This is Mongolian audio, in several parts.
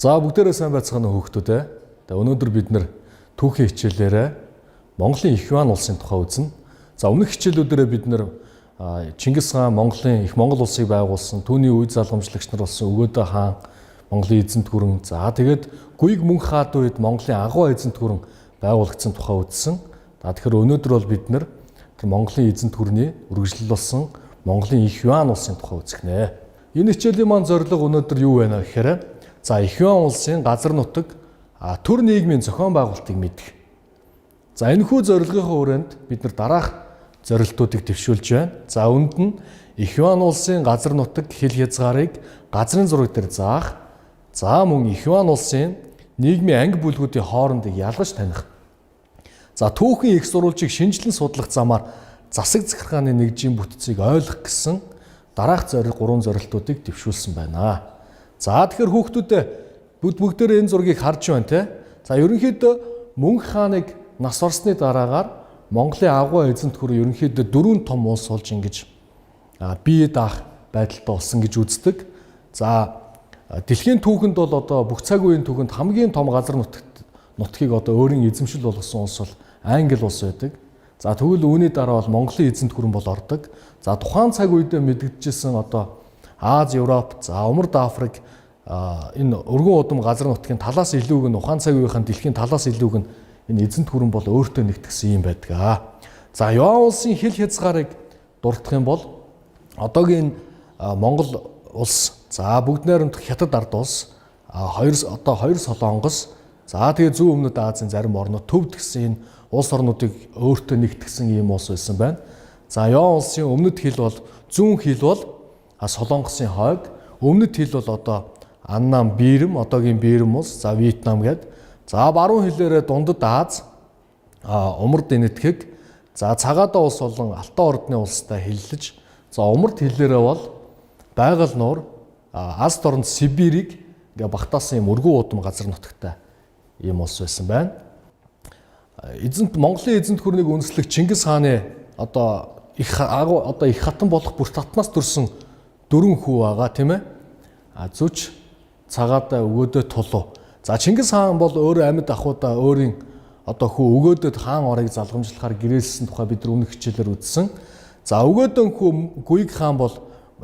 За бүгдээрээ сайн байцгаана уу хүүхдүүд ээ. Өнөөдөр бид нэр түүхийн хичээлээрээ Монголын Их Юан улсын тухай үзнэ. За өмнөх хичээлүүдээрээ бид нэр Чингис хаан Монголын Их Монгол улсыг байгуулсан, түүний үе залгамжлагч нар болсон Өгөөдөө хаан, Монголын эзэнт гүрэн. За тэгээд Гүйг мөнх хаад үед Монголын агуу эзэнт гүрэн байгуулагдсан тухай үздсэн. За тэгэхээр өнөөдөр бол бид нэр Монголын эзэнт гүрний үргэлжлэл болсон Монголын Их Юан улсын тухай үзэх нэ. Энэ хичээлийн маань зорилго өнөөдөр юу вэ гэхээр за Их Юан улсын газар нутаг төр нийгмийн зохион байгуулалтыг мэдэх. За энэхүү зорилгын хүрээнд бид нар дараах зорилтуудыг дэвшүүлж байна. За үүнд нь Их Юан улсын газар нутаг хил хязгаарыг газрын зураг дээр заах. За мөн Их Юан улсын нийгмийн анги бүлгүүдийн хоорондыг ялгаж таних. За түүхэн их сурвалжийг шинжилэн судлах замаар засаг захиргааны нэгжийн бүтцийг ойлгох гэсэн дараах гурван зорилтуудыг дэвшүүлсэн байна. За тэгэхээр хүүхдүүдээ бүгдээрээ энэ зургийг харж байна те. За ерөнхийдөө мөнх хааныг нас орсны дараагаар Монголын агуу эзэнт гүрэн ерөнхийдөө 4 том улс болж ингэж бие даах байдалтай болсон гэж үздэг. За дэлхийн түүхэнд бол одоо бүх цаг үеийн түүхэнд хамгийн том газар нутгийг одоо өөрийн эзэмшил болгосон улс бол Англи улс байдаг. За тэгвэл үүний дараа бол Монголын эзэнт гүрэн бол ордог. За тухайн цаг үедээ мэдэгдэжсэн одоо Аз, Европ, за Умард Африк энэ өргөн удам газар нутгийн талаас илүүг нь ухаан цаг үеийнхэн дэлхийн талаас илүүг нь энэ эзэнт гүрэн бол өөртөө нэгтгсэн юм байдаг. За Юан улсын хил хязгаарыг дурдах юм бол одоогийн Монгол улс, за бүгд найрамдах Хятад ард улс, хоёр Солонгос, за тэгээ зүүн өмнөд Азийн зарим орнууд төвд гэсэн энэ улс орнуудыг өөртөө нэгтгсэн ийм улс байсан байна. За Юан улсын өмнөд хил бол зүүн хил бол Солонгосын хойг, өмнөд хил бол одоо Аннам, Бирм, одоогийн Бирм улс, за Вьетнам гээд, за баруун хилээрээ Дундад Аз, Умард энэтхэг, за Цагаатаа улс болон Алтан ордны улстай хэллэж, за Умард хилээрээ бол Байгаль нуур, Азд орнд Сибирийг ингээ багтаасан юм өргөн удам газар нутагтай ийм улс байсан байна. Монголын эзэнт гүрнийг үндэслэх Чингис хааны одоо их хатан болох бүр татнаас төрсэн 4 хүү байгаа тийм ээ. Зүч, Цагаатаа, Өгөөдөө, Тулуу. За Чингис хаан бол өөрөө амьд ахуйдаа өөрийн одоо хүү Өгөөдөд хаан орыг залгамжлахаар гэрээлсэн тухай бид нар өмнөх хичээлээр үзсэн. За Өгөөдөн хүү Гүйг хаан бол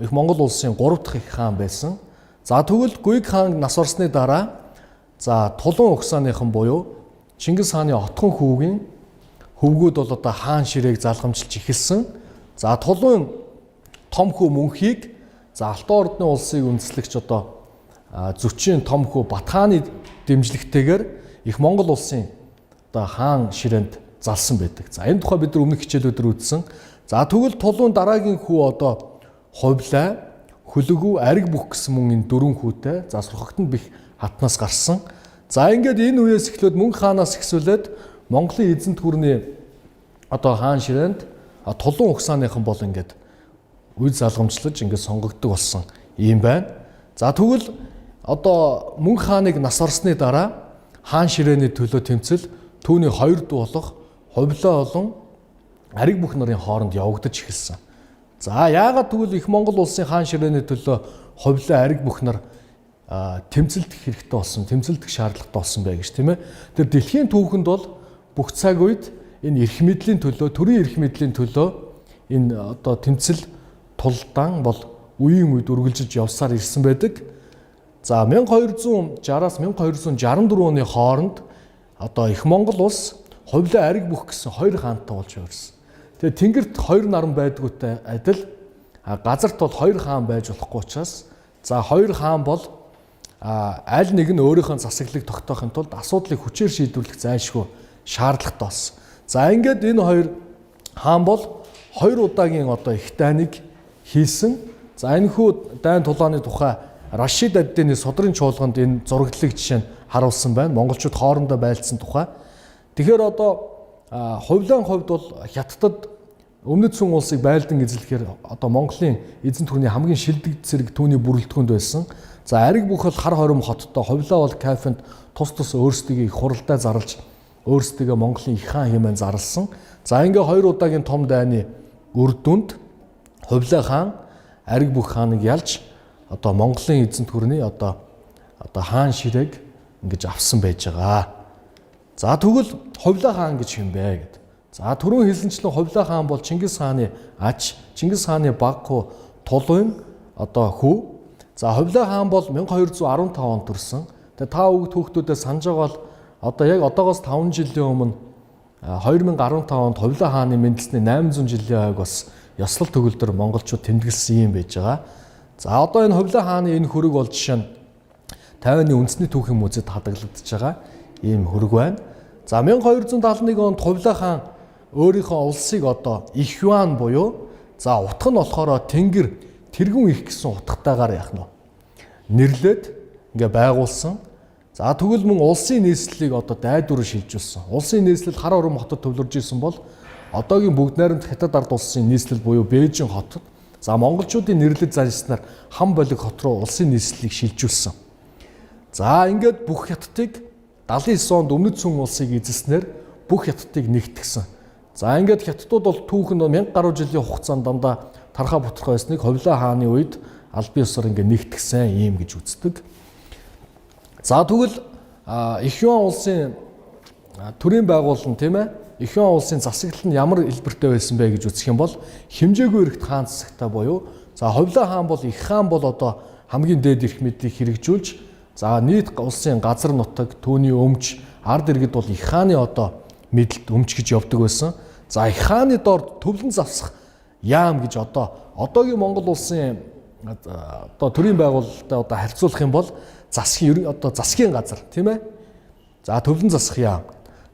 их Монгол улсын 3 дахь их хаан байсан. За тэгвэл Гүйг хаан нас орсны дараа за Тулун угсааныхан буюу Чингис хааны отхон хүүгийн хөвгүүд бол одоо хаан ширээг залгамжилж эхэлсэн. За Тулун том хүү Мөнхийг, за Алтан ордны улсыг үндэслэгч одоо Зүчийн том хүү Батхааны дэмжлэгтэйгээр их Монгол улсын одоо хаан ширээнд залсан байдаг. За энэ тухай бид нар өмнөх хичээлүүдээр үзсэн. За тэгвэл Тулун дараагийн хүү одоо Хувлай, Хөлөгөв, Ариг бүх гэсэн мөн энэ 4 хүүтэй за Сурхагтанд бих хатнаас гарсан. За ингээд энэ үеэс эхлээд мөнх хаанаас эхсүүлээд Монголын эзэнт гүрний одоо хаан ширээнд Тулун угсааныхан бол ингээд үе залгамжлаж ингээд сонгогддог болсон юм байна. За тэгвэл одоо мөнх хааныг нас орсны дараа хаан ширээний төлөө тэмцэл түүний 2 дүү болох Хувлай болон Ариг бүх нарын хооронд явагдаж эхэлсэн. За яагаад тэгвэл их Монгол улсын хаан ширээний төлөө Хувлай, Ариг бүх нар тэмцэлдэх хэрэгтэй болсон, тэмцэлдэх шаардлагатай болсон бай гэж тийм ээ. Тэр дэлхийн түүхэнд бол бүх цаг үед энэ эрх мэдлийн төлөө, төрийн эрх мэдлийн төлөө энэ одоо тэмцэл тулдаан бол үеийн үед үргэлжиж явсаар ирсэн байдаг. За 1260-аас 1264 оны хооронд одоо их Монгол улс Хувлай, Ариг бүх гэсэн 2 хаантай болж явсан. Тэгээ тэнгэрт 2 наран байдгүйтэй адил газарт бол 2 хаан байж болохгүй учраас за 2 хаан бол аль нэг нь өөрийнхөө засаглалыг тогтоохын тулд асуудлыг хүчээр шийдвэрлэх зайлшгүй шаардлагатай болсон. За ингээд энэ 2 хаан бол 2 удаагийн одоо их дайныг хийсэн. За энэхүү дайн тулааны тухай Рашид ад-Дины Содрын чуулганд энэ зураглалыг жишээ нь харуулсан байна. Монголчууд хоорондоо байлцсан тухай. Тэгэхээр одоо Хувлайн хувьд бол Хятадд өмнөд сүм улсыг байлдан эзлэхээр одоо Монголын эзэнт гүрний хамгийн шилдэг зэрэг түүний бүрэлдэхүүнд байсан. За Ариг бүх бол хар хором хоттой, Хувлай бол Кайфанд тус өөрсдөө их хуралдаа зарлж өөрсдөө Монголын их хаан хэмээн зарласан. За ингээ 2 удаагийн том дайны үр дүнд Хувлай хаан Ариг бүх хааныг ялж одоо Монголын эзэнт гүрний одоо одоо хаан ширээг ингэж авсан байж байгаа. За тэгвэл Хувлаа хаан гэж юм бэ гэд. За түрүүн хэлсэнчлэн Хувлаа хаан бол Чингис хааны аж, Чингис хааны баг хүү Тулуун одоо хүү. За Хувлаа хаан бол 1215 онд төрсөн. Тэгээ та хүүхдүүдээ санаж байгаа бол одоо яг одоогоос 5 жилийн өмнө 2015 онд Хувлаа хааны мэндэлсний 800 жилийн хойг бас ёслол төгөлдөр монголчууд тэмдэглэсэн юм байж байгаа. За одоо энэ Хувлаа хааны энэ хөрөг бол жишээ нь Тайваны үндэсний түүхийн музейд хадгалагдаж байгаа ийм хөрөг байна. За 1271 онд Хувлаа хаан өөрийнхөө улсыг одоо Их Юан буюу за утга нь болохоор Тэнгэр тэргүүн их гэсэн утгатайгаар яах нь нэрлээд ингээ байгуулсан. За тэгвэл мөн улсын нийслэлийг одоо дайдвар шилжүүлсэн. Улсын нийслэл хар орон хотод төвлөрж исэн бол одоогийн бүгд найрамд хятад ард улсын нийслэл буюу Бээжин хотод за монголчуудын нэрлэж заншснаар Хам болиг хот руу улсын нийслэлийг шилжүүлсэн. За ингээд бүх хятадыг 79 онд Өмнөд Сүн улсыг эзэлснээр бүх хятадыг нэгтгсэн. За ингээд хятадууд бол түүхэн 1000 гаруй жилийн хугацаанд дандаа тархаа бутрах байсныг Хувлаа хааны үед аль бие усаар ингээд нэгтгсэн юм гэж үздэг. За тэгвэл Их Юан улсын төрийн байгууллага тийм ээ Их Юан улсын засаглал нь ямар хэлбэртэй байсан бэ гэж үзэх юм бол хэмжээгүй эрхт хаан засагтай буюу за Хувлаа хаан бол их хаан бол одоо хамгийн дээд эрх мэдлийг хэрэгжүүлж за нийт улсын газар нутаг түүний өмч ард иргэд бол их хааны одоо мэдлэлд өмч гэж явдаг байсан. За их хааны доор төвлөн завсах яам гэж одоогийн Монгол улсын одоо төрийн байгууллагатай одоо харьцуулах юм бол засгийн газар тийм ээ. За төвлөн засах яам.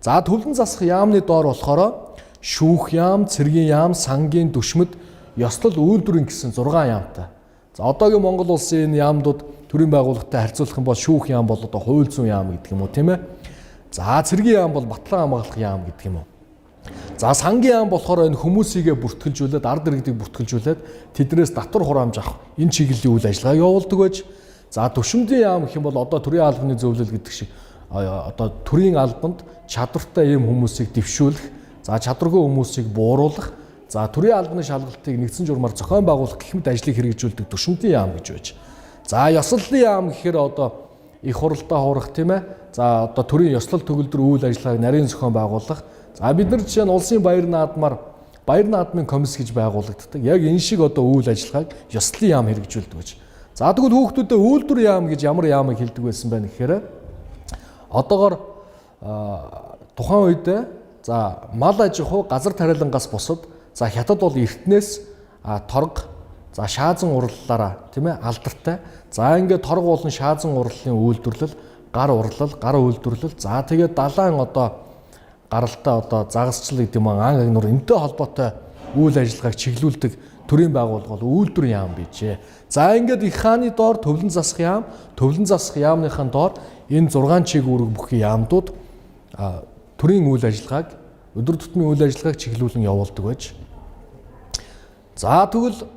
За төвлөн засах яамны доор болохоор шүүх яам, цэргийн яам, сангийн түшмэд, ёслол үйлдвэрийн гэсэн 6 яамтай. За одоогийн Монгол улсын энэ яамдууд төрийн байгууллагатай харьцуулах юм бол шүүх яам бол одоо хууль зүйн яам гэдэг юм уу тийм ээ. За цэргийн яам бол батлан хамгаалах яам гэдэг юм уу. За сангийн яам болохоор энэ хүмүүсийгээ бүртгэлжүүлээд ард иргэдийг бүртгэлжүүлээд тэднээс татвар хураамж авах энэ чиглэлийн үйл ажиллагааг явуулдаг байж. За түвшиндийн яам гэх юм бол одоо төрийн албаны зөвлөл гэдэг шиг одоо төрийн албанд чадвартай ийм хүмүүсийг дэвшүүлэх, за чадваргүй хүмүүсийг бууруулах, за төрийн албаны шалгалтыг нэгдсэн журмаар зохион байгуулах гэх мэт ажлыг хэрэгжүүлдэг түвшиндийн яам гэж байж. За ёслолын яам гэхээр одоо их хуралдаа хуурах тийм ээ. За одоо төрийн ёслол төгөлдөр үйл ажиллагааг нарийн зохион байгуулах. За бид нар жишээ нь улсын баяр наадмаар баяр наадмын комисс гэж байгуулагддаг. Яг энэ шиг одоо үйл ажиллагааг ёслолын яам хэрэгжүүлдэг гэж. За тэгвэл хүүхдүүдэд үйлдвэр яам гэж ямар яамыг хэлдэг байсан бэ гэхээр одоогоор тухайн үед за мал аж ахуй газар тариалангаас бусад за хятад бол эртнээс торг за шаазан урлалаараа тийм ээ алдартай. За ингээд торг болон шаазан урлалын үйлдвэрлэл, гар урлал, гар үйлдвэрлэл. За тэгээд далайн одоо гаралтай одоо загасчлал гэдэг юм ан агнур энтэй холбоотой үйл ажиллагааг чиглүүлдэг төрийн байгууллага бол үйлдвэр яам bijээ. За ингээд их хааны доор төвлөн засах яам, төвлөн засах яамныхаа доор энэ 6 чиг үүрэг бүхий яамдууд төрийн үйл ажиллагааг өдөр тутмын үйл ажиллагааг чиглүүлэн явуулдаг байж. За тэгвэл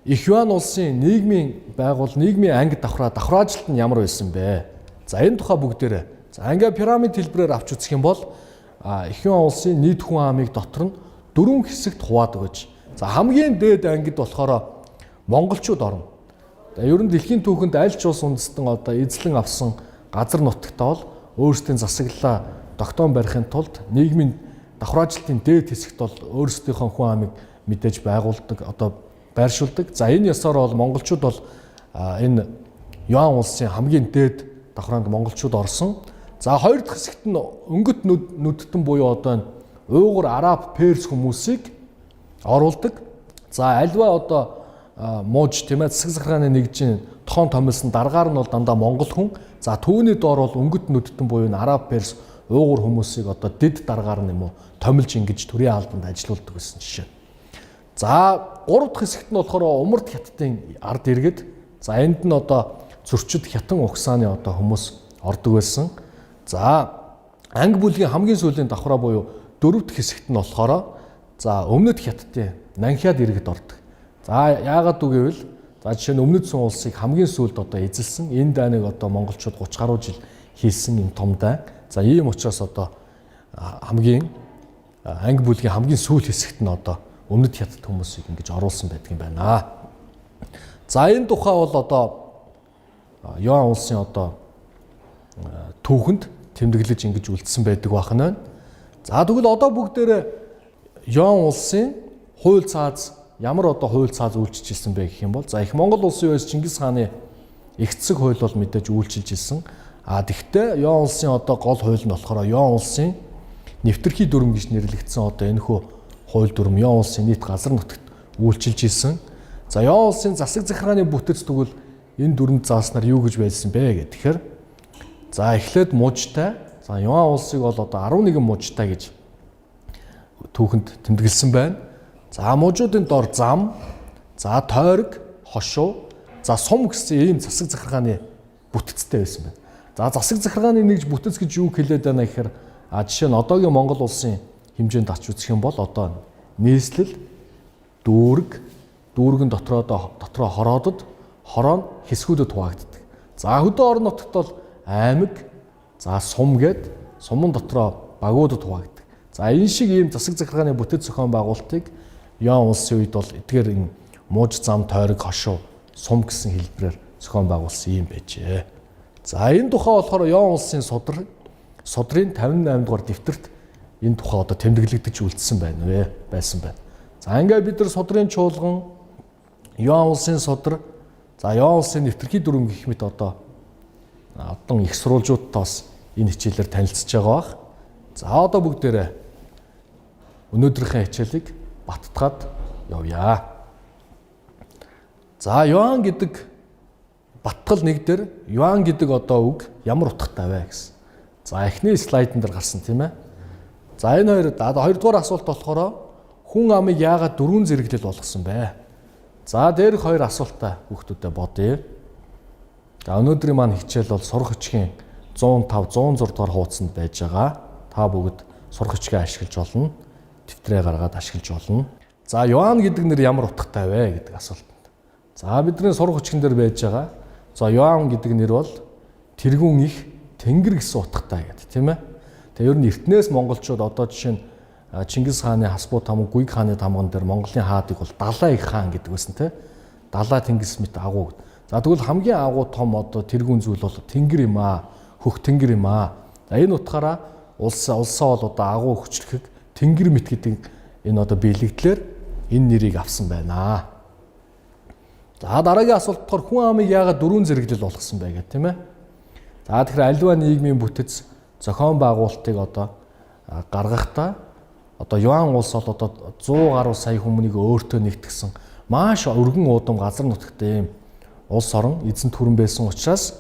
Их Юан улсын нийгмийн нийгмийн анги давхраажилт нь ямар байсан бэ? За энэ тухай бүгдээрээ за ингээд пирамид хэлбэрээр авч үзэх юм бол Их Юан улсын нийт хүн амыг дотор нь 4 хэсэгт хуваадаг байж. За хамгийн дээд ангид болохоор монголчууд орно. Ер нь дэлхийн түүхэнд аль ч улс үндэстэн одоо эзлэн авсан газар нутагтаа бол өөрсдийн засаглалаа тогтоон барихын тулд нийгмийн давхраажилтын дээд хэсэгт бол өөрсдийнхөө хүн амыг мэдээж байгуулдаг одоо байршуулдаг. За энэ ёсоор бол монголчууд бол энэ Юан улсын хамгийн дээд давхраанд монголчууд орсон. За хоёр дахь хэсэгт нь өнгөт нүдтэн буюу одоо энэ уугур, араб, перс хүмүүсийг оруулдаг. За альва одоо мууж тийм ээ засаг захиргааны нэгжийн тоон томилсон даргаар нь бол дандаа монгол хүн. За түүний доор бол өнгөт нүдтэн буюу араб, перс, уугур хүмүүсийг одоо дэд даргаар нь юм уу томилж ингэж төрийн албанд ажилуулдаг гэсэн жишээ. За гурав дахь хэсэгт нь болохоор умард хятадын ард иргэд. За энд нь одоо зөрчид хятан угсааны одоо хүмүүс ордог байсан. За анги бүлгийн хамгийн сүүлийн давхраа буюу дөрөв дэх хэсэгт нь болохоор за өмнөд хятадын Нанхиад иргэд ордог. За яагаад үг гэвэл за жишээ нь Өмнөд Сүн улсыг хамгийн сүүлд одоо эзэлсэн энэ дайныг одоо монголчууд 30 гаруй жил хийсэн юм том дайн. За ийм учраас одоо хамгийн анги бүлгийн хамгийн сүүл хэсэгт нь одоо өмнөд хятад хүмүүсийг ингэж оруулсан байдаг юм байна. За энэ тухай бол одоо Юан улсын одоо түүхэнд тэмдэглэж ингэж үлдсэн байдаг байна. За тэгвэл одоо бүгдээрээ Юан улсын хууль цааз ямар одоо хууль цааз үйлчилж ирсэн бэ гэх юм бол за их Монгол улсын үеэс Чингис хааны эгцэг хууль бол мэдээж үйлчилж ирсэн. Тэгвэл Юан улсын одоо гол хууль нь болохоор Юан улсын нэвтрхий дүрм гэж нэрлэгдсэн одоо энэхүү хууль дүрм Юан улсын нийт газар нутагт үйлчилж ирсэн. За Юан улсын засаг захиргааны бүтэц тэгвэл энэ дүрмд зааснаар юу гэж байсан бэ гэх тэгэхээр за эхлээд мужтай. За Юан улсыг бол одоо 11 мужтай гэж түүхэнд тэмдэглэсэн байна. За мужуудын дор зам, за тойрог, хошуу, за сум гэсэн ийм засаг захиргааны бүтцтэй байсан байна. За засаг захиргааны нэгж бүтэц гэж юу хэлээд байна гэхээр жишээ нь одоогийн Монгол улсын хэмжээнд авч үзэх юм бол одоо нийслэл, дүүргэн дотроо хороодод, хороо нь хэсгүүдэд хуваагддаг. За хөдөө орон нутагт бол аймаг, за сум гээд сумын дотроо багуудад хуваагддаг. За энэ шиг ийм засаг захиргааны бүтэц зохион байгуулалтыг Юан улсын үед бол эдгээр энэ мууж зам тойрог хошуу сум гэсэн хэлбэрээр зохион байгуулсан юм байжээ. За энэ тухай болохоор Юан улсын судрын 58 дугаар дэвтэрт энэ тухай одоо тэмдэглэгдэж үлдсэн байсан байна. За ингээд бид нар судрын чуулган, Юан улсын судр, за Юан улсын нэвтрхий дүрм гэх мэт одоо их сурвалжуудтаас энэ хичээлээр танилцж байгаа бах. За одоо бүгдээрээ өнөөдрийнхээ хичээлийг баттгаад явъя. За Юан гэдэг баттгал нэг дээр Юан гэдэг одоо үг ямар утгатай вэ гэсэн. За эхний слайдн дээр гарсан тийм ээ. За энэ хоёрдугаар асуулт болохоор хүн амыг яагаад дөрвөн зэрэглэл болгосон бэ? За дээрх хоёр асуултаа хүүхдүүдэд бодъё. За өнөөдрийн маань хичээл бол сурах хүчгийн 105, 106 дугаар хуудсанд байж байгаа. Та бүгд сурах хүчгээ ашиглаж болно. Дэвтрээ гаргаад ашиглаж болно. За Юан гэдэг нэр ямар утгатай вэ гэдэг асуултанд. За бидний сурах хүчгэн дээр байж байгаа. За Юан гэдэг нэр бол тэргүүн их тэнгэр гэсэн утгатай гэдэг тийм ээ. Тэгээ ер нь эртнээс монголчууд одоо жишээ нь Чингис хааны Хаспуу тамга, Гүйг хааны тамган дээр Монголын хаадыг бол Далай их хаан гэдэг байсан тийм ээ. Далай тэнгис мэт агуу. За тэгвэл хамгийн агуу том одоо тэргүүн зүйл бол тэнгэр юм аа. Хөх тэнгэр юм аа. За энэ утгаараа улсаа бол одоо агуу хүчлэхэг тэнгэр мэт гэдэг энэ одоо биелэгдлэр энэ нэрийг авсан байна. За дараагийн асуулт болохоор хүн амыг яагаад дөрвөн зэрэглэл болгосон бэ гэх тийм ээ. За тэгэхээр аливаа нийгмийн бүтэц зохион байгуулалтыг одоо гаргахдаа одоо Юан улс бол одоо 100 гаруй сая хүмүүнийг өөртөө нэгтгсэн маш өргөн уудам газар нутагтай юм улс орон эзэн түрэн байсан учраас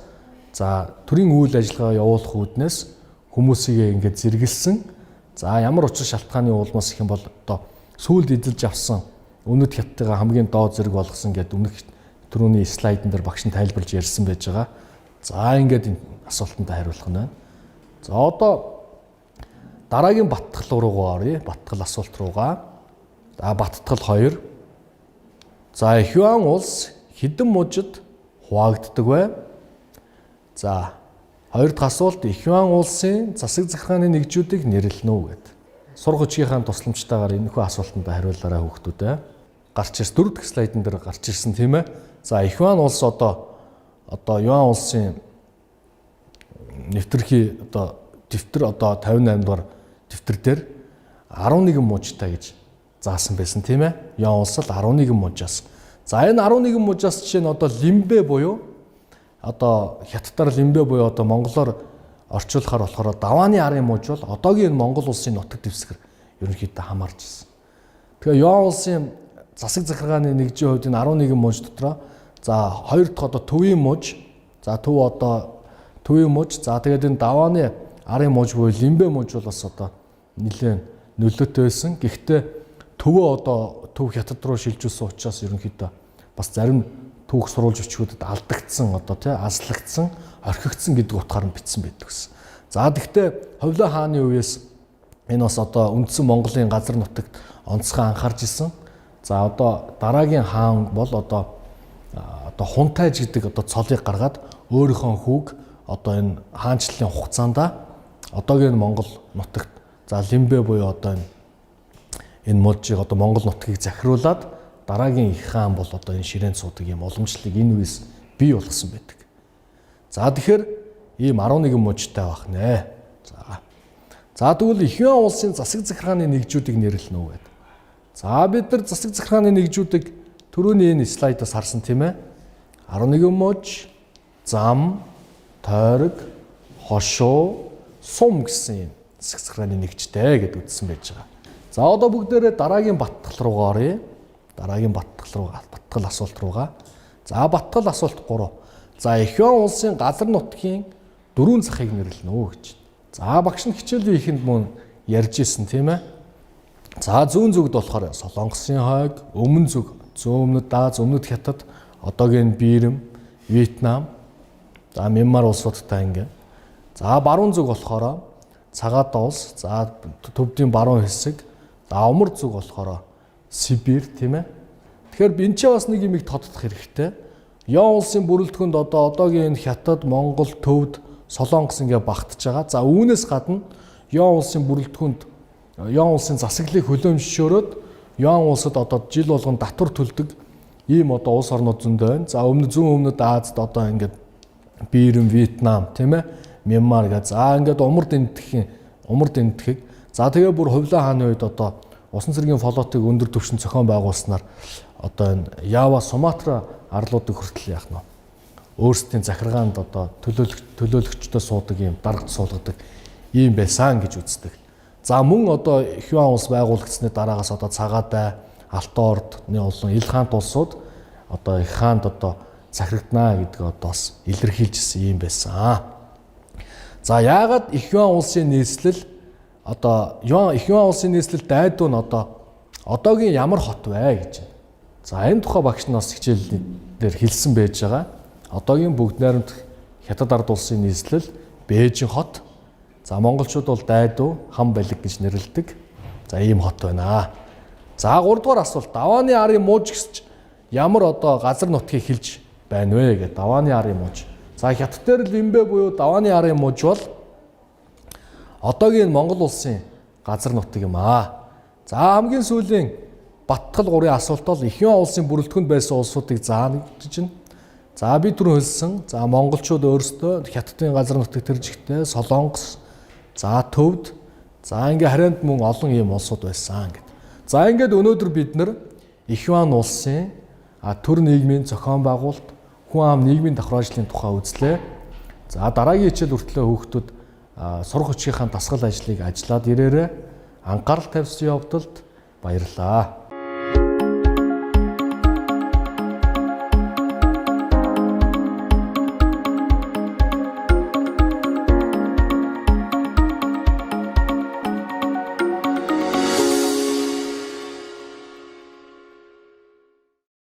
за төрийн үйл ажиллагаа явуулах үүднээс хүмүүсийг ингээд зэрэглэсэн. За ямар учир шалтгааны улмаас их юм бол одоо сүүлд эзэлж авсан Өмнөд хятадыг хамгийн доод зэрэг болгосон гэдэг өмнөх түрүүний слайдн дээр багш нь тайлбарлаж ярьсан байж байгаа. За ингээд энэ асуултанд хариулах нь байна. За одоо дараагийн баттгал руугаа оръё. Баттгал асуулт руугаа. За баттгал 2. За Юан улс хэдэн мужид хуваагддаг вэ? За хоёр дахь асуулт Юан улсын засаг захиргааны нэгжүүдийг нэрлэнэ үү гэдэг. Сурах хүчийнхаа тусламжтайгаар энэхүү асуултанд хариулаарай хүүхдүүдээ. Гарч ирсэн 4 дахь слайдн дээр гарч ирсэн тийм ээ. За Юан улс одоо Юан улсын нэвтрхий одоо дэвтэр одоо 58 дугаар дэвтэр дээр 11 мужтай гэж заасан байсан тийм ээ. Юан улс л 11 мужаас. За энэ 11 мужаас жишээ нь одоо лимбэ буюу одоо хятадаар лимбэ буюу одоо монголоор орчуулахаар болохоор давааны арын муж бол одоогийн Монгол улсын нутаг дэвсгэр ерөнхийдөө хамаарч ирсэн. Тэгэхээр Юан улсын засаг захиргааны нэгжийн хувьд энэ 11 муж дотроо за хоёр дахь одоо төвийн муж, за төвийн муж, за тэгээд энэ давааны арын муж буюу лимбэ муж бол бас одоо нэлээд нөлөөтэй байсан. Гэхдээ төвөө одоо төв хятад руу шилжүүлсэн учраас ерөнхийдөө бас зарим түүх сурвалж өчгүүдэд алдагдсан одоо тий азлагдсан, орхигдсан гэдэг утгаар нь бичсэн байдаг гэсэн. За тэгвэл Ховлоо хааны үеэс энэ бас одоо үндсэн Монголын газар нутагт онцгой анхаарч исэн. За одоо дараагийн хаан бол одоо Хунтайж гэдэг одоо цолыг гаргаад өөрийнхөө хүүг одоо энэ хаанчлалын хугацаанд одоогийн Монгол нутагт за лимбэ буюу одоо энэ мужийг одоо Монгол нутгийг захируулад дараагийн их хаан бол одоо энэ ширээнд суудаг юм уламжлалыг энэ үеэс бий болгосон байдаг. За тэгэхээр ийм 11 мужтай байх нэ. За. За тэгвэл Ихюан улсын засаг захиргааны нэгжүүдийг нэрлэнэ үү гэдэг. За бид нар засаг захиргааны нэгжүүдийг түрүүний энэ слайдаас харсан тийм ээ. 11 муж, зам, тойрог, хошуу, сум гэсэн юм засаг захиргааны нэгжтэй гэдээ үзсэн байж байгаа. За одоо бүгдээрээ дараагийн баттгал руугаа оръё. Дараагийн баттгал асуулт руугаа. За баттгал асуулт 3. За Ихюан улсын газар нутгийн 4 захыг нэрлэнэ үү гэж. За багш нь хичээлийн ихэнд мөн ярьж исэн тийм ээ. За зүүн зүгд болохоор Солонгосын хойг, өмнө зүг зүүн өмнөд Аз, өмнөд Хятад, одоогийн Бирм, Вьетнам, за Мянмар улсуудтай ингээ. За баруун зүг болохоор Цагаатаа улс, за төвдийн баруун хэсэг, за умар зүг болохоор Сибирь тийм ээ. Тэгэхээр энэ ч бас нэг юмыг тодтох хэрэгтэй. Ян улсын бүрэлдэхүүнд одоогийн энэ Хятад, Монгол, Төвд, Солонгос ингээ багтаж байгаа. За үүнээс гадна Ян улсын бүрэлдэхүүнд Ян улсын засаглалыг хөлөмжшөөрөөд Ян улсад одоо жил болгон татвар төлдөг ийм одоо улс орнууд зөндөө байна. За зүүн өмнөд Азад одоо ингээд Бирм, Вьетнам тийм ээ, Мянмар гэж. За ингээд умард энэтхэг. За тэгээ бүр Хувлаа хааны үед одоо усан цэргийн флотыг өндөр түвшин зохион байгуулснаар одоо энэ Ява, Суматра арлуудыг хүртэл яах нь өөрсдийн захиргаанд одоо төлөөлөгчдөө суудаг ийм дарга суулгадаг ийм байсан гэж үздэг. За мөн одоо Ихюан улс байгуулагдсны дараагаас одоо Цагаатай, Алтан ордны олон ил хаант улсууд одоо их хаанд одоо захирагдана гэдгээ одоо бас илэрхийлжсэн юм байсан. За яагаад Ихюан улсын нийслэл одоо Ихюан улсын нийслэл дайдуу нь одоогийн ямар хот вэ гэж. За энэ тухай багш нь бас хичээлээр хэлсэн байж байгаа. Одоогийн бүгд найрамд Хятад ард улсын нийслэл Бээжин хот. За монголчууд бол дайдуу хам балиг гэж нэрлэдэг. За ийм хот байна. За 3 дугаар асуулт. Давааны арын мууж гэсч ямар одоо газар нутгийг хэлж байна вэ гэдэг. Давааны арын мууж. За хятад дээр Лимбэ буюу давааны арын мууж бол одоогийн Монгол улсын газар нутаг юм аа. За хамгийн сүүлийн баттгал 3-ын асуулт бол Ихюан улсын бүрэлдэхүүнд байсан улсуудыг заана гэж байна. За би түрүү хэлсэн. За монголчууд өөрсдөө хятадын газар нутгийг тэржихтэй Солонгос, за Төвд, за ингээ харьяанд мөн олон ийм улсууд байсан гэдэг. За ингээд өнөөдөр бид нар Ихюан улсын төр нийгмийн зохион байгуулалт, хүн ам нийгмийн давхар ажлын тухай үзлээ. За дараагийн хичээл хүртлээр хүүхдүүд сурах хүчийнхаа дасгал ажлыг ажиллаад ирээрээ. Анхаарал тавьсан явдалд баярлалаа.